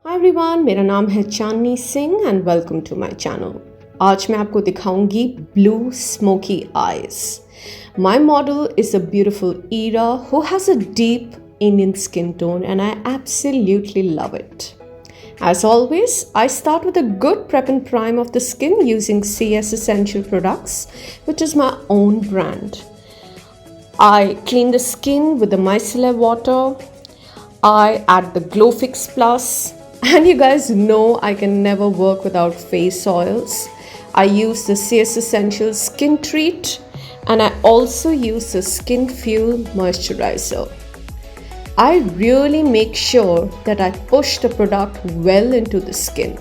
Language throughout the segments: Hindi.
हाय एवरीवन, मेरा नाम है Chandni Singh and welcome to my channel. आज मैं आपको दिखाऊंगी blue smoky eyes. My model is a beautiful Ira who has a deep Indian skin tone and I absolutely love it. As always, I start with a good prep and prime of the skin using CS Essential Products, which is my own brand. I clean the skin with the micellar water. I add the Glow Fix Plus. And you guys know I can never work without face oils. I use the CS Essential Skin Treat and I also use the Skin Fuel Moisturizer. I really make sure that I push the product well into the skin.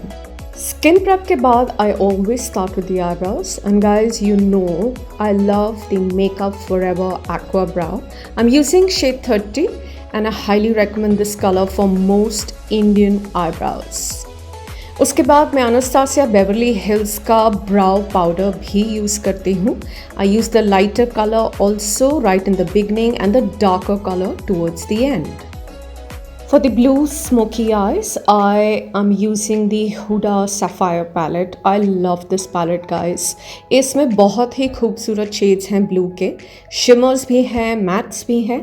Skin prep के बाद I always start with the eyebrows, and guys, you know I love the Makeup Forever Aqua Brow. I'm using shade 30 and I highly recommend this color for most Indian eyebrows. उसके बाद मैं Anastasia Beverly Hills का ब्राउ पाउडर भी यूज़ करती हूँ. I use the lighter color also right in the beginning and the darker color towards the end. For the blue smoky eyes, I am using the Huda Sapphire palette. I love this palette, guys. इसमें बहुत ही खूबसूरत शेड्स हैं ब्लू के, शिमर्स भी हैं, मैट्स भी हैं.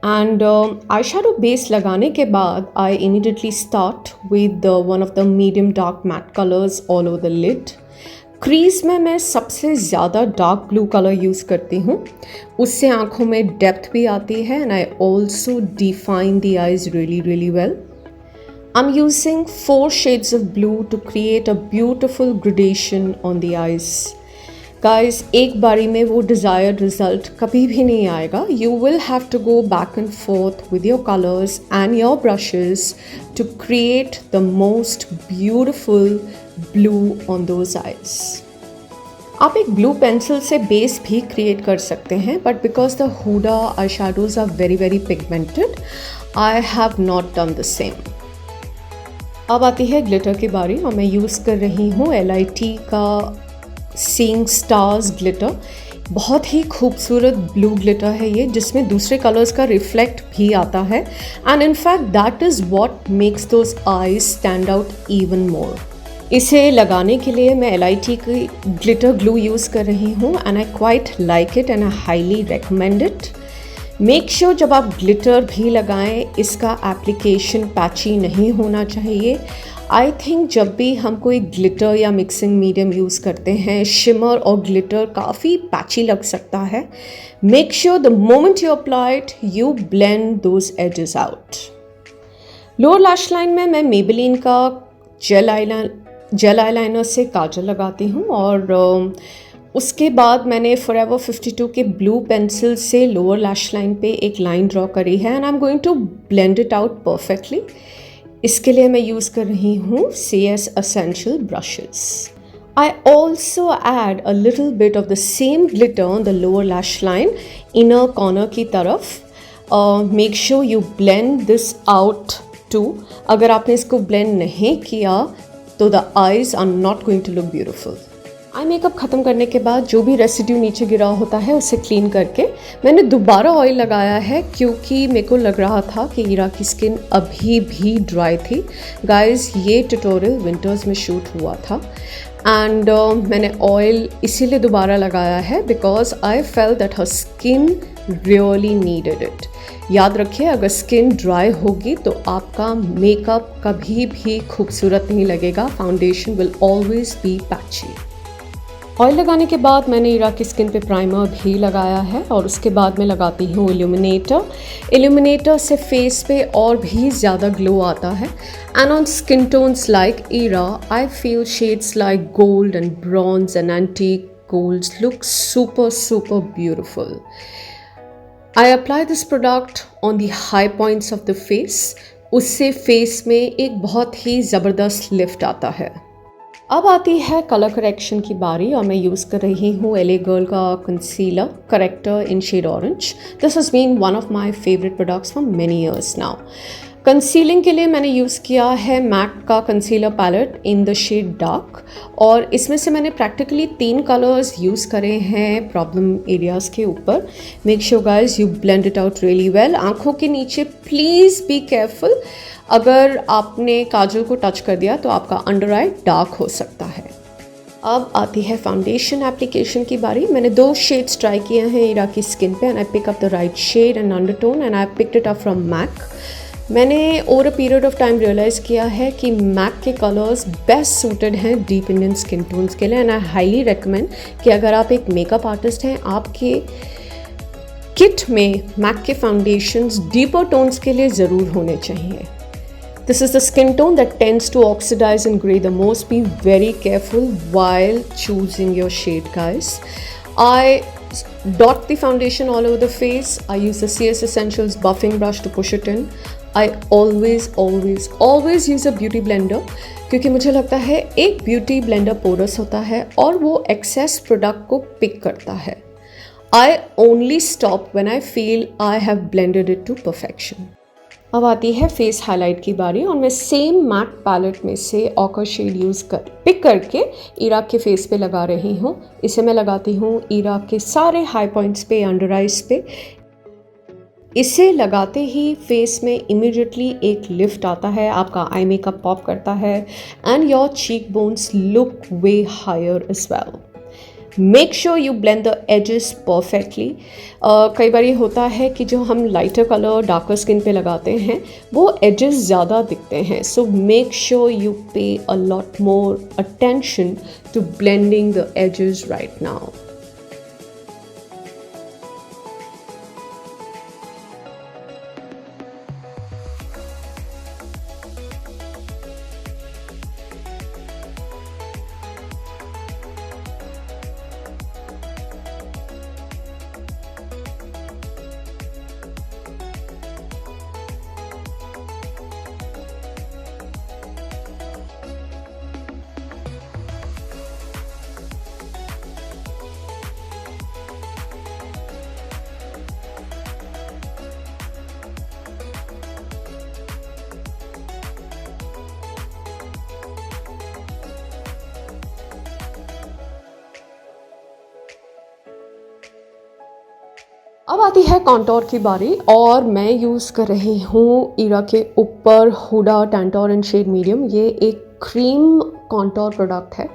एंड आई शेडो बेस लगाने के बाद I immediately start with one of the medium dark matte colors all over the lid. Crease में मैं सबसे ज़्यादा डार्क ब्लू कलर यूज़ करती हूँ, उससे आँखों में डेप्थ भी आती है and I also define the eyes really well. I'm using 4 shades of blue to create a beautiful gradation on the eyes. Guys, एक बारी में वो desired result कभी भी नहीं आएगा. You will have to go back and forth with your colors and your brushes to create the most beautiful blue on those eyes. आप एक ब्लू पेंसिल से बेस भी क्रिएट कर सकते हैं, but because the Huda eye shadows are very pigmented, I have not done the same. अब आती है ग्लिटर की बारी और मैं यूज़ कर रही हूँ LIT का सीइंग स्टार्स ग्लिटर. बहुत ही खूबसूरत ब्लू ग्लिटर है ये, जिसमें दूसरे कलर्स का रिफ्लेक्ट भी आता है and in fact that is what makes those eyes stand out even more. इसे लगाने के लिए मैं LIT की ग्लिटर ग्लू यूज़ कर रही हूँ and I quite like it and I highly recommend it. Make sure जब आप ग्लिटर भी लगाएं इसका एप्लीकेशन पैची नहीं होना चाहिए. आई थिंक जब भी हम कोई ग्लिटर या मिक्सिंग मीडियम यूज़ करते हैं, शिमर और ग्लिटर काफ़ी पैची लग सकता है. Make sure the moment you apply it you blend those edges out. Lower lash line में मैं मेबेलिन का जेल आईलाइनर से काजल लगाती हूँ और उसके बाद मैंने फॉरएवर 52 के ब्लू पेंसिल से लोअर लैश लाइन पे एक लाइन ड्रॉ करी है and I am going to blend it out perfectly. इसके लिए मैं यूज़ कर रही हूँ CS Essential brushes. I also add a little bit of the same glitter on the lower lash line, inner corner की तरफ. Make sure you blend this out too. अगर आपने इसको blend नहीं किया तो the eyes are not going to look beautiful. Eye makeup ख़त्म करने के बाद जो भी रेसिड्यू नीचे गिरा होता है उसे क्लीन करके मैंने दोबारा ऑयल लगाया है, क्योंकि मेरे को लग रहा था कि ईरा की स्किन अभी भी ड्राई थी. गाइस, ये ट्यूटोरियल विंटर्स में शूट हुआ था एंड मैंने ऑयल इसीलिए दोबारा लगाया है because I fail that her skin really needed it. याद रखिए, अगर स्किन ड्राई होगी तो आपका मेकअप कभी भी खूबसूरत नहीं लगेगा. Foundation will always be patchy. Oil लगाने के बाद मैंने ईरा की स्किन पे प्राइमर भी लगाया है और उसके बाद मैं लगाती हूँ इल्यूमिनेटर. इल्यूमिनेटर से फेस पे और भी ज़्यादा ग्लो आता है and on skin tones like Ira I feel shades like gold and bronze and antique golds look super beautiful. I apply this product on the high points of the face. उससे फेस में एक बहुत ही ज़बरदस्त लिफ्ट आता है. अब आती है कलर करेक्शन की बारी और मैं यूज़ कर रही हूँ LA गर्ल का concealer corrector in shade orange. This has been one of my favourite products for many years now. Concealing के लिए मैंने यूज़ किया है मैक का concealer palette in the shade dark और इसमें से मैंने प्रैक्टिकली 3 कलर्स यूज़ करे हैं प्रॉब्लम एरियाज़ के ऊपर. Make sure guys you blend it out really well. आँखों के नीचे प्लीज़ बी केयरफुल. अगर आपने काजल को टच कर दिया तो आपका अंडर आई डार्क हो सकता है। अब आती है फाउंडेशन एप्लीकेशन की बारी। मैंने 2 शेड्स ट्राई किए हैं ईरा की स्किन पे, and I pick up the right shade and undertone, and I picked it up from MAC. मैंने over a period of time realise किया है कि मैक के कलर्स बेस्ट सूटेड हैं डीप इंडियन स्किन टोन्स के लिए, एंड आई हाईली रिकमेंड कि अगर आप एक मेकअप आर्टिस्ट हैं, आपके किट में मैक के फाउंडेशंस डीपर टोन्स के लिए ज़रूर होने चाहिए। This is the skin tone that tends to oxidize and gray the most. Be very careful while choosing your shade, guys. I dot the foundation all over the face. I use the CS Essentials buffing brush to push it in. I always use a beauty blender क्योंकि मुझे लगता है एक ब्यूटी ब्लेंडर पोरस होता है और वो एक्सेस प्रोडक्ट को पिक करता है। I only stop when I feel I have blended it to perfection. अब आती है फेस हाईलाइट की बारी, और मैं सेम मैट पैलेट में से ऑकर शेड पिक करके ईरा के फेस पे लगा रही हूँ। इसे मैं लगाती हूँ ईरा के सारे हाई पॉइंट्स पे, अंडर आइज पे। इसे लगाते ही फेस में इमीडिएटली एक लिफ्ट आता है, आपका आई मेकअप पॉप करता है, and your cheek bones look way higher as well. Make sure you blend the edges perfectly. कई बार ये होता है कि जो हम लाइटर कलर डार्कर स्किन पे लगाते हैं वो एजेस ज़्यादा दिखते हैं, so make sure you pay a lot more attention to blending the edges right now. अब आती है कॉन्टोर की बारी, और मैं यूज़ कर रही हूँ ईरा के ऊपर हुडा टेंटोर एंड शेड मीडियम। ये एक क्रीम कॉन्टोर प्रोडक्ट है।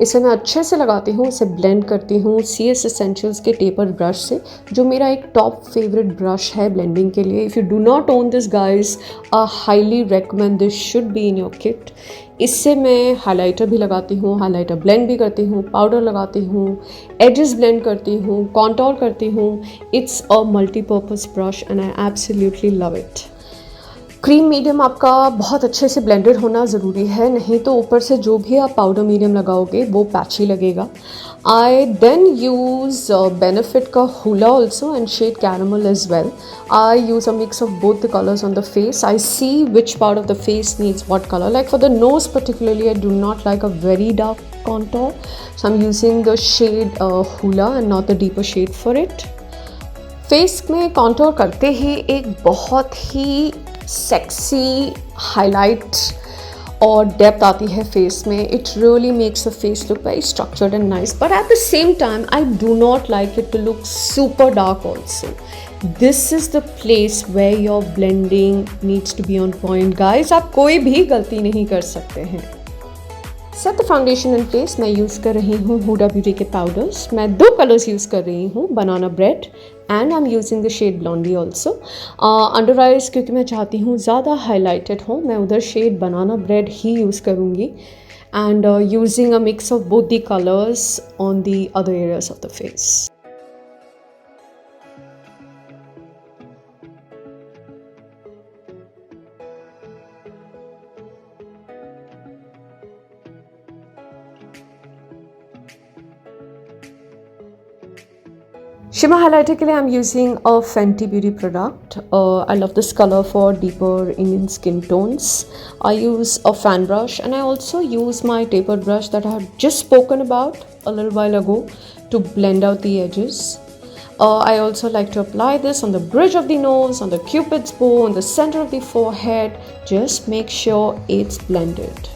इसे मैं अच्छे से लगाती हूँ, इसे ब्लेंड करती हूँ CS Essentials के टेपर ब्रश से, जो मेरा एक टॉप फेवरेट ब्रश है ब्लेंडिंग के लिए। If you do not own this guys, I highly recommend this should be in your kit. इससे मैं हाइलाइटर भी लगाती हूँ, हाइलाइटर ब्लेंड भी करती हूँ, पाउडर लगाती हूँ, एजेस ब्लेंड करती हूँ, कॉन्टोर करती हूँ। It's a multipurpose brush and I absolutely love it. Cream medium आपका बहुत अच्छे से ब्लेंडेड होना ज़रूरी है, नहीं तो ऊपर से जो भी आप पाउडर मीडियम लगाओगे वो पैची लगेगा। आई देन यूज़ बेनिफिट का Hoola also and shade caramel as well. I use a mix of both the colors on the face. I see which part of the face needs what color. Like for the nose particularly, I do not like a very dark contour, so I'm using the shade Hoola and not the deeper shade for it. Face में कॉन्टोर करते ही एक बहुत ही सेक्सी हाईलाइट और डेप्थ आती है फेस में. It really makes the face look very structured and nice, but at the same time I do not like it to look super dark also. This is the place where your blending needs to be on point guys. आप कोई भी गलती नहीं कर सकते हैं. Set the foundation in place. मैं यूज़ कर रही हूँ हुडा ब्यूटी के पाउडर्स. मैं 2 कलर्स यूज़ कर रही हूँ, banana bread and I am using the shade Blondie also. Under eyes क्योंकि मैं चाहती हूँ ज़्यादा हाईलाइटेड हो, मैं उधर शेड बनाना ब्रेड ही यूज़ करूँगी. And using a mix of both the colours on the other areas of the face. Shimmer highlighter के लिए I'm using a Fenty Beauty product. I love this color for deeper Indian skin tones. I use a fan brush and I also use my tapered brush that I have just spoken about a little while ago to blend out the edges. I also like to apply this on the bridge of the nose, on the cupid's bow, on the center of the forehead. Just make sure it's blended.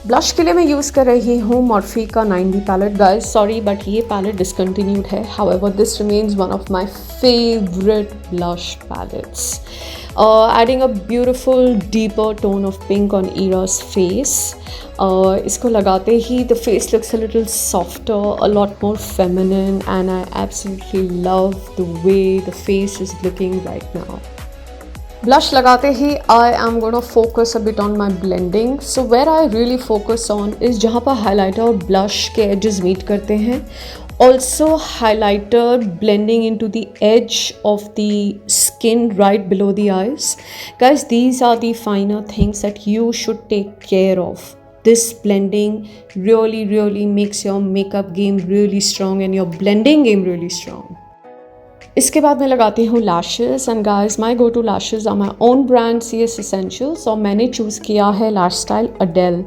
Blush के लिए मैं यूज़ कर रही हूँ मॉर्फी का 9D palette. Guys sorry but ये पैलेट डिसकंटिन्यूड है. However this remains one of my favourite blush palettes. Adding a beautiful deeper tone of pink on Ira's face. इसको लगाते ही the face looks a little softer, a lot more feminine, and I absolutely love the way the face is looking right now. Blush लगाते ही I am gonna focus a bit on my blending. So where I really focus on is जहाँ पर highlighter और blush के edges meet करते हैं. Also highlighter blending into the edge of the skin right below the eyes. Guys, these are the finer things that you should take care of. This blending really makes your makeup game really strong and your blending game really strong. इसके बाद मैं लगाती हूँ lashes and guys my go to lashes are my own brand CS Essentials और मैंने चूज़ किया है लैश स्टाइल अडेल.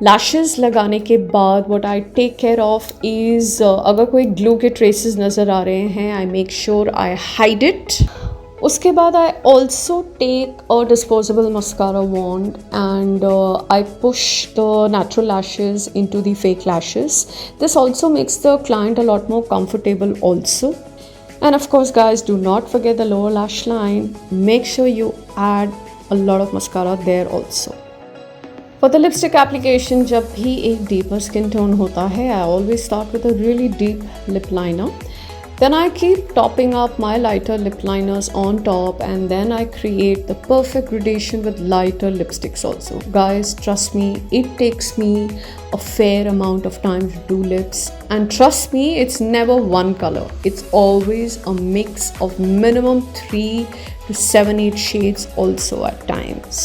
लैशेस लगाने के बाद what I take care of is अगर कोई ग्लू के ट्रेसेस नज़र आ रहे हैं I make sure I hide it. उसके बाद I also take a disposable mascara wand and I push the natural lashes into the fake lashes. This also makes the client a lot more comfortable also. And of course guys, do not forget the lower lash line. Make sure you add a lot of mascara there also. For the lipstick application, जब भी एक deeper skin tone होता है, I always start with a really deep lip liner. Then I keep topping up my lighter lip liners on top, and then I create the perfect gradation with lighter lipsticks also. Guys, trust me, it takes me a fair amount of time to do lips, and trust me, it's never one color. It's always a mix of minimum 3 to 7, 8 shades also at times.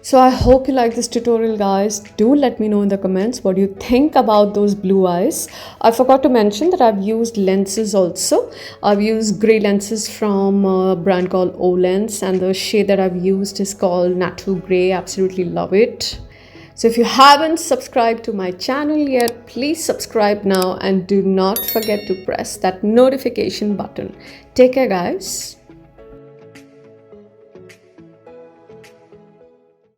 So I hope you like this tutorial guys. Do let me know in the comments what you think about those blue eyes. I forgot to mention that I've used lenses also. I've used grey lenses from a brand called Olens, and the shade that I've used is called Natural Grey. Absolutely love it. So if you haven't subscribed to my channel yet, please subscribe now and do not forget to press that notification button. Take care guys.